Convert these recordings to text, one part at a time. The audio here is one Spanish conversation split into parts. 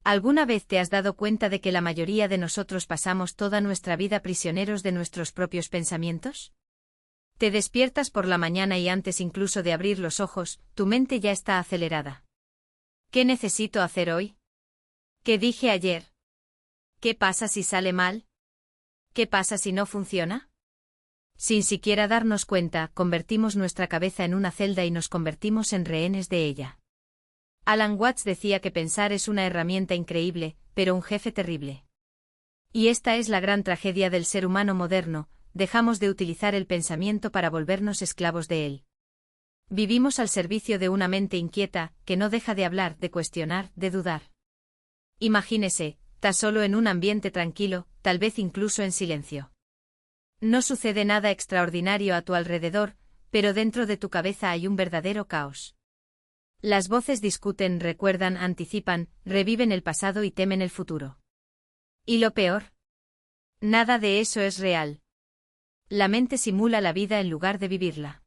¿Alguna vez te has dado cuenta de que la mayoría de nosotros pasamos toda nuestra vida prisioneros de nuestros propios pensamientos? Te despiertas por la mañana y antes incluso de abrir los ojos, tu mente ya está acelerada. ¿Qué necesito hacer hoy? ¿Qué dije ayer? ¿Qué pasa si sale mal? ¿Qué pasa si no funciona? Sin siquiera darnos cuenta, convertimos nuestra cabeza en una celda y nos convertimos en rehenes de ella. Alan Watts decía que pensar es una herramienta increíble, pero un jefe terrible. Y esta es la gran tragedia del ser humano moderno, dejamos de utilizar el pensamiento para volvernos esclavos de él. Vivimos al servicio de una mente inquieta, que no deja de hablar, de cuestionar, de dudar. Imagínese, está solo en un ambiente tranquilo, tal vez incluso en silencio. No sucede nada extraordinario a tu alrededor, pero dentro de tu cabeza hay un verdadero caos. Las voces discuten, recuerdan, anticipan, reviven el pasado y temen el futuro. ¿Y lo peor? Nada de eso es real. La mente simula la vida en lugar de vivirla.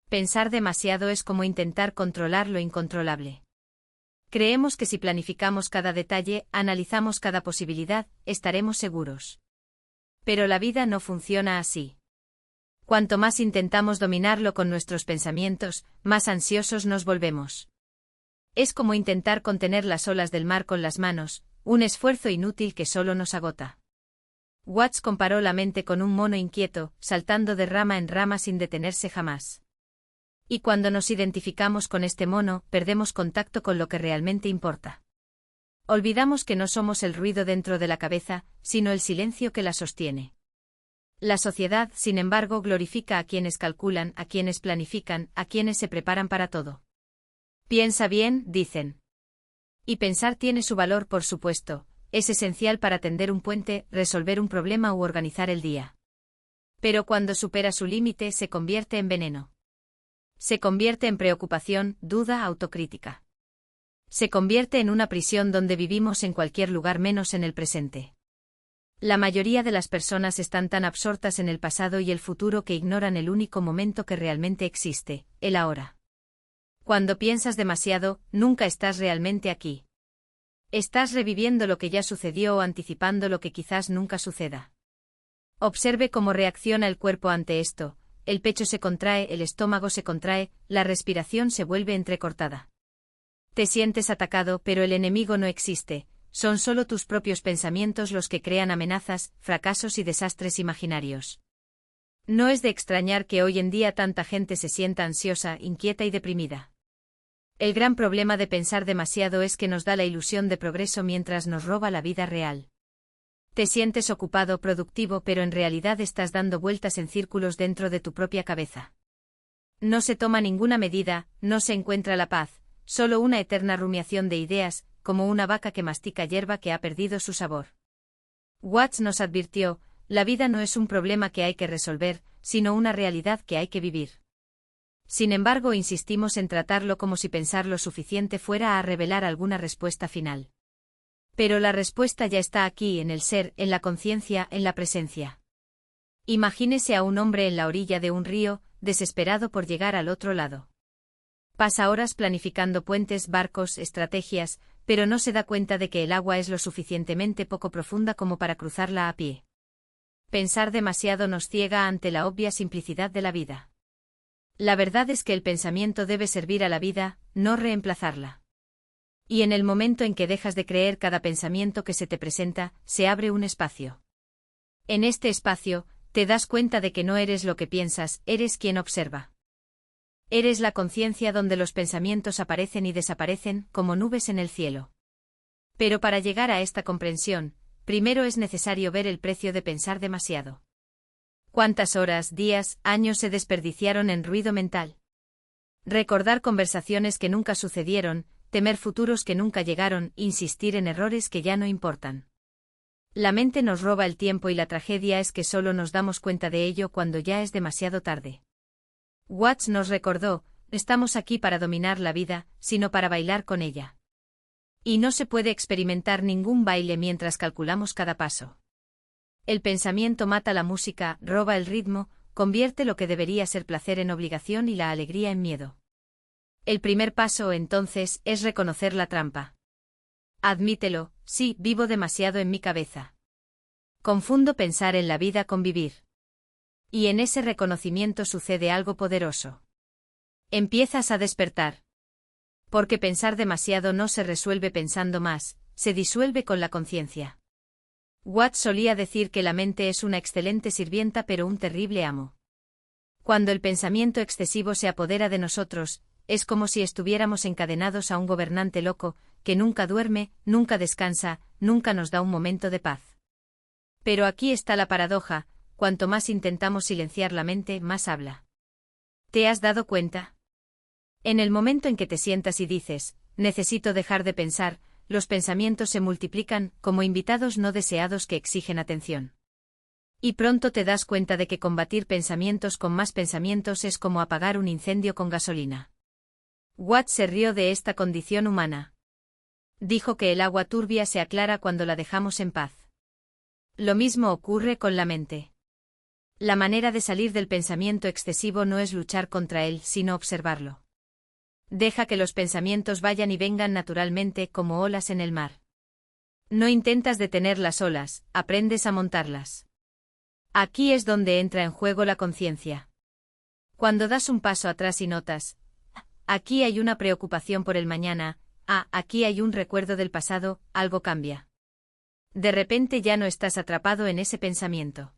Pensar demasiado es como intentar controlar lo incontrolable. Creemos que si planificamos cada detalle, analizamos cada posibilidad, estaremos seguros. Pero la vida no funciona así. Cuanto más intentamos dominarlo con nuestros pensamientos, más ansiosos nos volvemos. Es como intentar contener las olas del mar con las manos, un esfuerzo inútil que solo nos agota. Watts comparó la mente con un mono inquieto, saltando de rama en rama sin detenerse jamás. Y cuando nos identificamos con este mono, perdemos contacto con lo que realmente importa. Olvidamos que no somos el ruido dentro de la cabeza, sino el silencio que la sostiene. La sociedad, sin embargo, glorifica a quienes calculan, a quienes planifican, a quienes se preparan para todo. Piensa bien, dicen. Y pensar tiene su valor, por supuesto, es esencial para tender un puente, resolver un problema u organizar el día. Pero cuando supera su límite, se convierte en veneno. Se convierte en preocupación, duda, autocrítica. Se convierte en una prisión donde vivimos en cualquier lugar menos en el presente. La mayoría de las personas están tan absortas en el pasado y el futuro que ignoran el único momento que realmente existe, el ahora. Cuando piensas demasiado, nunca estás realmente aquí. Estás reviviendo lo que ya sucedió o anticipando lo que quizás nunca suceda. Observe cómo reacciona el cuerpo ante esto, el pecho se contrae, el estómago se contrae, la respiración se vuelve entrecortada. Te sientes atacado, pero el enemigo no existe. Son solo tus propios pensamientos los que crean amenazas, fracasos y desastres imaginarios. No es de extrañar que hoy en día tanta gente se sienta ansiosa, inquieta y deprimida. El gran problema de pensar demasiado es que nos da la ilusión de progreso mientras nos roba la vida real. Te sientes ocupado, productivo, pero en realidad estás dando vueltas en círculos dentro de tu propia cabeza. No se toma ninguna medida, no se encuentra la paz, solo una eterna rumiación de ideas, como una vaca que mastica hierba que ha perdido su sabor. Watts nos advirtió, la vida no es un problema que hay que resolver, sino una realidad que hay que vivir. Sin embargo, insistimos en tratarlo como si pensar lo suficiente fuera a revelar alguna respuesta final. Pero la respuesta ya está aquí, en el ser, en la conciencia, en la presencia. Imagínese a un hombre en la orilla de un río, desesperado por llegar al otro lado. Pasa horas planificando puentes, barcos, estrategias, pero no se da cuenta de que el agua es lo suficientemente poco profunda como para cruzarla a pie. Pensar demasiado nos ciega ante la obvia simplicidad de la vida. La verdad es que el pensamiento debe servir a la vida, no reemplazarla. Y en el momento en que dejas de creer cada pensamiento que se te presenta, se abre un espacio. En este espacio, te das cuenta de que no eres lo que piensas, eres quien observa. Eres la conciencia donde los pensamientos aparecen y desaparecen, como nubes en el cielo. Pero para llegar a esta comprensión, primero es necesario ver el precio de pensar demasiado. ¿Cuántas horas, días, años se desperdiciaron en ruido mental? Recordar conversaciones que nunca sucedieron, temer futuros que nunca llegaron, insistir en errores que ya no importan. La mente nos roba el tiempo y la tragedia es que solo nos damos cuenta de ello cuando ya es demasiado tarde. Watts nos recordó, estamos aquí para dominar la vida, sino para bailar con ella. Y no se puede experimentar ningún baile mientras calculamos cada paso. El pensamiento mata la música, roba el ritmo, convierte lo que debería ser placer en obligación y la alegría en miedo. El primer paso, entonces, es reconocer la trampa. Admítelo, sí, vivo demasiado en mi cabeza. Confundo pensar en la vida con vivir. Y en ese reconocimiento sucede algo poderoso. Empiezas a despertar. Porque pensar demasiado no se resuelve pensando más, se disuelve con la conciencia. Watts solía decir que la mente es una excelente sirvienta pero un terrible amo. Cuando el pensamiento excesivo se apodera de nosotros, es como si estuviéramos encadenados a un gobernante loco, que nunca duerme, nunca descansa, nunca nos da un momento de paz. Pero aquí está la paradoja, cuanto más intentamos silenciar la mente, más habla. ¿Te has dado cuenta? En el momento en que te sientas y dices, necesito dejar de pensar, los pensamientos se multiplican como invitados no deseados que exigen atención. Y pronto te das cuenta de que combatir pensamientos con más pensamientos es como apagar un incendio con gasolina. Watts se rió de esta condición humana. Dijo que el agua turbia se aclara cuando la dejamos en paz. Lo mismo ocurre con la mente. La manera de salir del pensamiento excesivo no es luchar contra él, sino observarlo. Deja que los pensamientos vayan y vengan naturalmente como olas en el mar. No intentas detener las olas, aprendes a montarlas. Aquí es donde entra en juego la conciencia. Cuando das un paso atrás y notas, aquí hay una preocupación por el mañana, aquí hay un recuerdo del pasado, algo cambia. De repente ya no estás atrapado en ese pensamiento.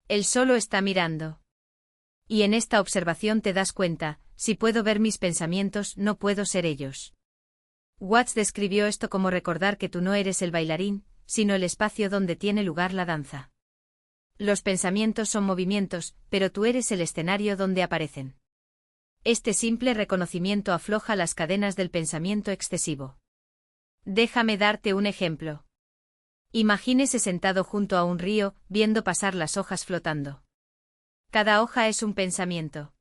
Él solo está mirando. Y en esta observación te das cuenta, si puedo ver mis pensamientos, no puedo ser ellos. Watts describió esto como recordar que tú no eres el bailarín, sino el espacio donde tiene lugar la danza. Los pensamientos son movimientos, pero tú eres el escenario donde aparecen. Este simple reconocimiento afloja las cadenas del pensamiento excesivo. Déjame darte un ejemplo. Imagínese sentado junto a un río, viendo pasar las hojas flotando. Cada hoja es un pensamiento.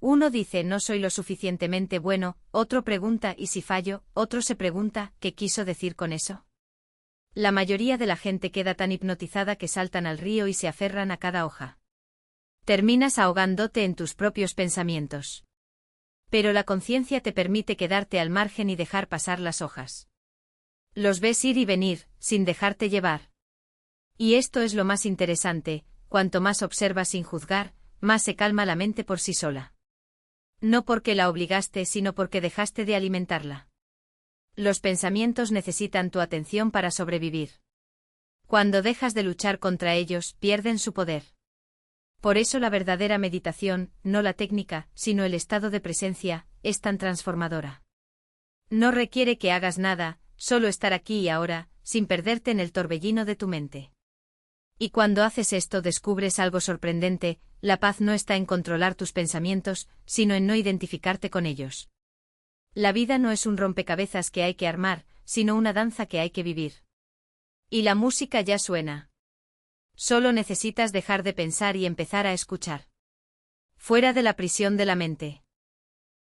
Uno dice no soy lo suficientemente bueno, otro pregunta ¿y si fallo?, otro se pregunta ¿qué quiso decir con eso? La mayoría de la gente queda tan hipnotizada que saltan al río y se aferran a cada hoja. Terminas ahogándote en tus propios pensamientos. Pero la conciencia te permite quedarte al margen y dejar pasar las hojas. Los ves ir y venir, sin dejarte llevar. Y esto es lo más interesante, cuanto más observas sin juzgar, más se calma la mente por sí sola. No porque la obligaste, sino porque dejaste de alimentarla. Los pensamientos necesitan tu atención para sobrevivir. Cuando dejas de luchar contra ellos, pierden su poder. Por eso la verdadera meditación, no la técnica, sino el estado de presencia, es tan transformadora. No requiere que hagas nada, solo estar aquí y ahora, sin perderte en el torbellino de tu mente. Y cuando haces esto descubres algo sorprendente, la paz no está en controlar tus pensamientos, sino en no identificarte con ellos. La vida no es un rompecabezas que hay que armar, sino una danza que hay que vivir. Y la música ya suena. Solo necesitas dejar de pensar y empezar a escuchar. Fuera de la prisión de la mente.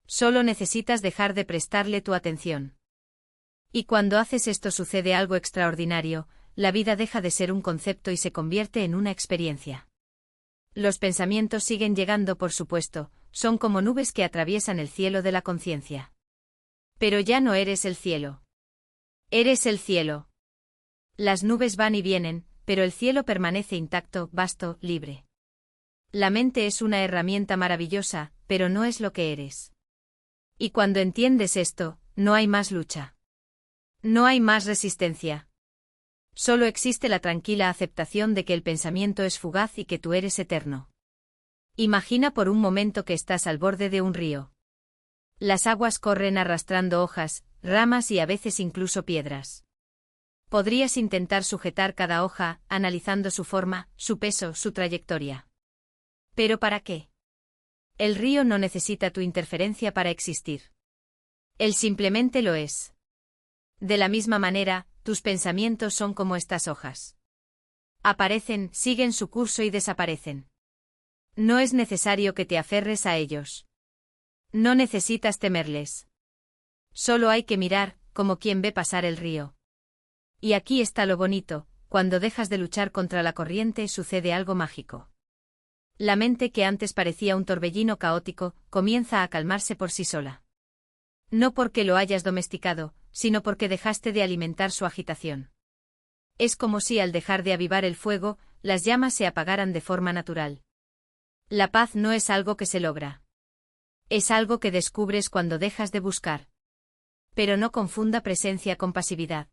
Solo necesitas dejar de prestarle tu atención. Y cuando haces esto sucede algo extraordinario, la vida deja de ser un concepto y se convierte en una experiencia. Los pensamientos siguen llegando, por supuesto, son como nubes que atraviesan el cielo de la conciencia. Pero ya no eres el cielo. Eres el cielo. Las nubes van y vienen, pero el cielo permanece intacto, vasto, libre. La mente es una herramienta maravillosa, pero no es lo que eres. Y cuando entiendes esto, no hay más lucha. No hay más resistencia. Solo existe la tranquila aceptación de que el pensamiento es fugaz y que tú eres eterno. Imagina por un momento que estás al borde de un río. Las aguas corren arrastrando hojas, ramas y a veces incluso piedras. Podrías intentar sujetar cada hoja, analizando su forma, su peso, su trayectoria. ¿Pero para qué? El río no necesita tu interferencia para existir. Él simplemente lo es. De la misma manera, tus pensamientos son como estas hojas. Aparecen, siguen su curso y desaparecen. No es necesario que te aferres a ellos. No necesitas temerles. Solo hay que mirar, como quien ve pasar el río. Y aquí está lo bonito, cuando dejas de luchar contra la corriente sucede algo mágico. La mente que antes parecía un torbellino caótico, comienza a calmarse por sí sola. No porque lo hayas domesticado, sino porque dejaste de alimentar su agitación. Es como si al dejar de avivar el fuego, las llamas se apagaran de forma natural. La paz no es algo que se logra. Es algo que descubres cuando dejas de buscar. Pero no confunda presencia con pasividad.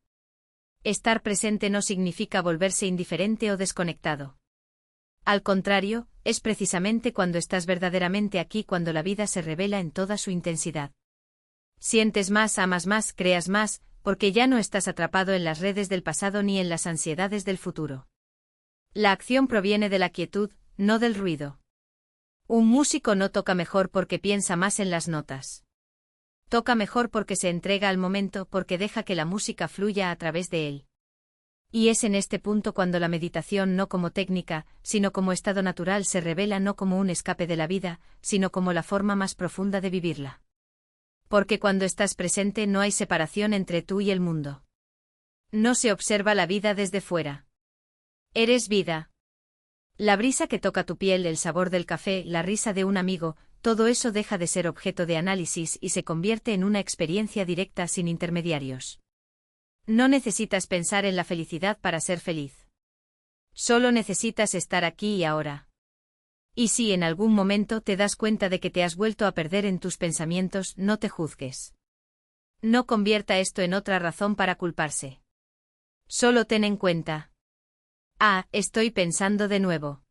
Estar presente no significa volverse indiferente o desconectado. Al contrario, es precisamente cuando estás verdaderamente aquí cuando la vida se revela en toda su intensidad. Sientes más, amas más, creas más, porque ya no estás atrapado en las redes del pasado ni en las ansiedades del futuro. La acción proviene de la quietud, no del ruido. Un músico no toca mejor porque piensa más en las notas. Toca mejor porque se entrega al momento, porque deja que la música fluya a través de él. Y es en este punto cuando la meditación no como técnica, sino como estado natural se revela no como un escape de la vida, sino como la forma más profunda de vivirla. Porque cuando estás presente no hay separación entre tú y el mundo. No se observa la vida desde fuera. Eres vida. La brisa que toca tu piel, el sabor del café, la risa de un amigo, todo eso deja de ser objeto de análisis y se convierte en una experiencia directa sin intermediarios. No necesitas pensar en la felicidad para ser feliz. Solo necesitas estar aquí y ahora. Y si en algún momento te das cuenta de que te has vuelto a perder en tus pensamientos, no te juzgues. No convierta esto en otra razón para culparse. Solo ten en cuenta. Estoy pensando de nuevo.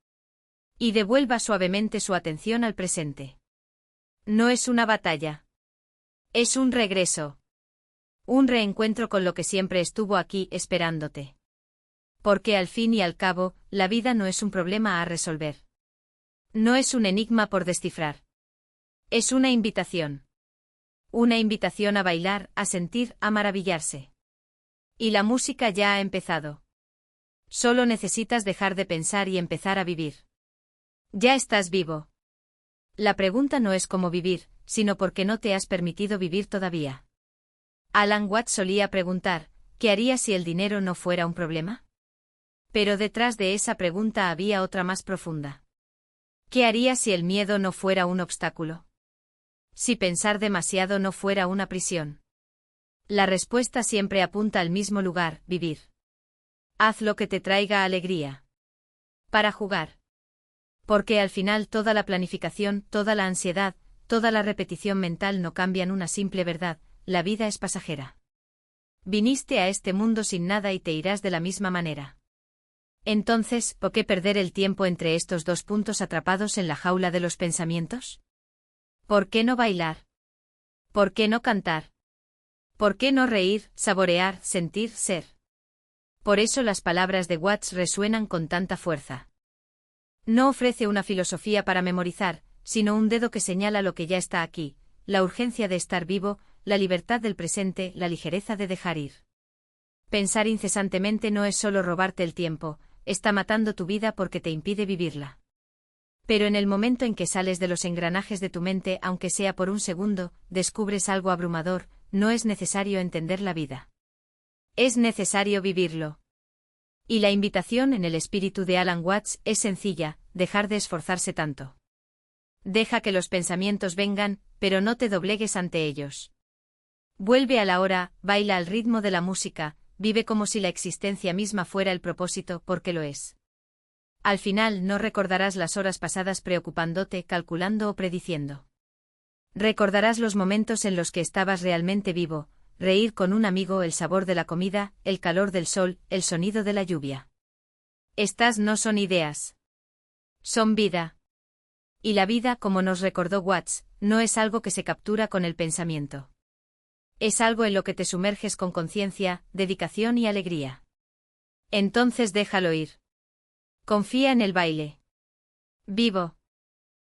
Y devuelva suavemente su atención al presente. No es una batalla. Es un regreso. Un reencuentro con lo que siempre estuvo aquí esperándote. Porque al fin y al cabo, la vida no es un problema a resolver. No es un enigma por descifrar. Es una invitación. Una invitación a bailar, a sentir, a maravillarse. Y la música ya ha empezado. Solo necesitas dejar de pensar y empezar a vivir. Ya estás vivo. La pregunta no es cómo vivir, sino por qué no te has permitido vivir todavía. Alan Watts solía preguntar, ¿qué harías si el dinero no fuera un problema? Pero detrás de esa pregunta había otra más profunda. ¿Qué harías si el miedo no fuera un obstáculo? Si pensar demasiado no fuera una prisión. La respuesta siempre apunta al mismo lugar, vivir. Haz lo que te traiga alegría. Para jugar. Porque al final toda la planificación, toda la ansiedad, toda la repetición mental no cambian una simple verdad, la vida es pasajera. Viniste a este mundo sin nada y te irás de la misma manera. Entonces, ¿por qué perder el tiempo entre estos dos puntos atrapados en la jaula de los pensamientos? ¿Por qué no bailar? ¿Por qué no cantar? ¿Por qué no reír, saborear, sentir, ser? Por eso las palabras de Watts resuenan con tanta fuerza. No ofrece una filosofía para memorizar, sino un dedo que señala lo que ya está aquí, la urgencia de estar vivo, la libertad del presente, la ligereza de dejar ir. Pensar incesantemente no es solo robarte el tiempo, está matando tu vida porque te impide vivirla. Pero en el momento en que sales de los engranajes de tu mente, aunque sea por un segundo, descubres algo abrumador, no es necesario entender la vida. Es necesario vivirlo. Y la invitación en el espíritu de Alan Watts es sencilla, dejar de esforzarse tanto. Deja que los pensamientos vengan, pero no te doblegues ante ellos. Vuelve a la hora, baila al ritmo de la música, vive como si la existencia misma fuera el propósito, porque lo es. Al final no recordarás las horas pasadas preocupándote, calculando o prediciendo. Recordarás los momentos en los que estabas realmente vivo, reír con un amigo, el sabor de la comida, el calor del sol, el sonido de la lluvia. Estas no son ideas. Son vida. Y la vida, como nos recordó Watts, no es algo que se captura con el pensamiento. Es algo en lo que te sumerges con conciencia, dedicación y alegría. Entonces déjalo ir. Confía en el baile. Vivo.